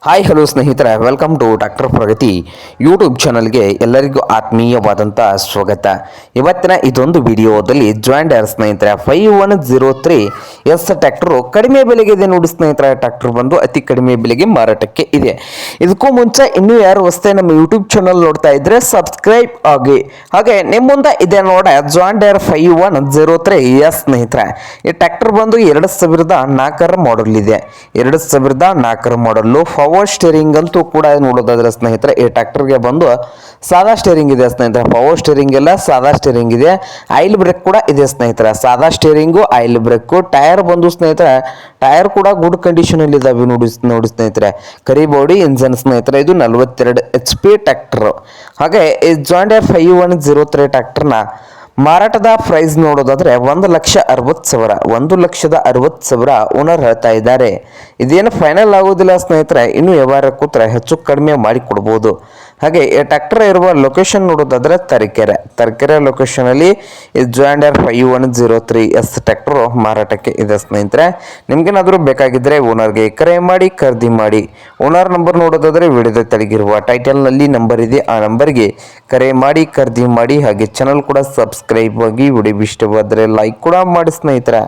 Hi hello ಸ್ನೇಹಿತರೆ, welcome to doctor Pragati YouTube ಚಾನಲ್ಗೆ ಎಲ್ಲರಿಗೂ ಆತ್ಮೀಯವಾದಂಥ ಸ್ವಾಗತ. ಇವತ್ತಿನ ಇದೊಂದು ವಿಡಿಯೋದಲ್ಲಿ ಜಾಂಡರ್ ಸ್ನೇಹಿತರೆ 5103 ಎಸ್ ಟ್ರ್ಯಾಕ್ಟರು ಕಡಿಮೆ ಬೆಲೆಗೆ ಇದೆ ನೋಡಿ ಸ್ನೇಹಿತರೆ. ಟ್ರ್ಯಾಕ್ಟರ್ ಬಂದು ಅತಿ ಕಡಿಮೆ ಬೆಲೆಗೆ ಮಾರಾಟಕ್ಕೆ ಇದೆ. ಇದಕ್ಕೂ ಮುಂಚೆ ಇನ್ನೂ ಯಾರು ಹೊಸದೇ ನಮ್ಮ ಯೂಟ್ಯೂಬ್ ಚಾನಲ್ ನೋಡ್ತಾ ಇದ್ರೆ ಸಬ್ಸ್ಕ್ರೈಬ್ ಆಗಿ. ಹಾಗೆ ನಿಮ್ಮ ಮುಂದೆ ಇದೆ ನೋಡ ಜಾಂಡರ್ 5103 ಎಸ್ ಸ್ನೇಹಿತರೆ. ಈ ಟ್ರ್ಯಾಕ್ಟರ್ ಬಂದು 2004 ಮಾಡಲ್ ಇದೆ. 2004 ಮಾಡಲ್ಲು ಪವರ್ ಸ್ಟೇರಿಂಗ್ ಅಂತೂ ಕೂಡ ನೋಡೋದಾದ್ರೆ ಸ್ನೇಹಿತರೆ, ಈ ಟ್ರ್ಯಾಕ್ಟರ್ಗೆ ಬಂದು ಸಾದಾ ಸ್ಟೇರಿಂಗ್ ಇದೆ ಸ್ನೇಹಿತರೆ. ಪವರ್ ಸ್ಟೇರಿಂಗ್ ಎಲ್ಲ ಸಾದಾ ಸ್ಟೇರಿಂಗ್ ಇದೆ. ಆಯಿಲ್ ಬ್ರೇಕ್ ಕೂಡ ಇದೆ ಸ್ನೇಹಿತರೆ. ಸಾದಾ ಸ್ಟೇರಿಂಗು, ಆಯಿಲ್ ಬ್ರೇಕು, ಟೈರ್ ಬಂದು ಸ್ನೇಹಿತರೆ, ಟೈರ್ ಕೂಡ ಗುಡ್ ಕಂಡೀಷನ್ ಅಲ್ಲಿ ಇದಾವೆ ನೋಡಿ ಸ್ನೇಹಿತರೆ. ಕರಿ ಬಾಡಿ ಇಂಜನ್ ಸ್ನೇಹಿತರೆ. ಇದು 42 HP ಟ್ರ್ಯಾಕ್ಟರ್. ಹಾಗೆ ಈ ಜಾಂಡರ್ 5103 ಟ್ರ್ಯಾಕ್ಟರ್ನ ಮಾರಾಟದ ಪ್ರೈಸ್ ನೋಡೋದಾದ್ರೆ 1,60,000 1,60,000 ಓನರ್ ಹೇಳ್ತಾ ಇದ್ದಾರೆ. ಇದೇನು ಫೈನಲ್ ಆಗೋದಿಲ್ಲ ಸ್ನೇಹಿತರೆ, ಇನ್ನು ವ್ಯವಹಾರ ಕೂತ್ರೆ ಹೆಚ್ಚು ಕಡಿಮೆ ಮಾಡಿ ಕೊಡ್ಬೋದು. ಹಾಗೆ ಈ ಟ್ರ್ಯಾಕ್ಟರ್ ಇರುವ ಲೊಕೇಶನ್ ನೋಡೋದಾದ್ರೆ ತರೀಕೆರೆ ಲೊಕೇಶನ್ ಅಲ್ಲಿ ಈ ಜಾಂಡರ್ 5103 ಎಸ್ ಟ್ರ್ಯಾಕ್ಟರ್ ಮಾರಾಟಕ್ಕೆ ಇದೆ ಸ್ನೇಹಿತರೆ. ನಿಮ್ಗೇನಾದ್ರೂ ಬೇಕಾಗಿದ್ರೆ ಓನರ್ಗೆ ಕರೆ ಮಾಡಿ ಖರೀದಿ ಮಾಡಿ. ಓನರ್ ನಂಬರ್ ನೋಡೋದಾದ್ರೆ ವಿಡಿಯೋದ ತೆಳಗಿರುವ ಟೈಟಲ್ ನಲ್ಲಿ ನಂಬರ್ ಇದೆ, ಆ ನಂಬರ್ಗೆ ಕರೆ ಮಾಡಿ ಖರೀದಿ ಮಾಡಿ. ಹಾಗೆ ಚಾನಲ್ ಕೂಡ ಸಬ್ಸ್ಕ್ರೈಬ್ ಆಗಿ. ವಿಡಿಯೋ ಇಷ್ಟವಾದರೆ ಲೈಕ್ ಕೂಡ ಮಾಡಿ ಸ್ನೇಹಿತರೆ.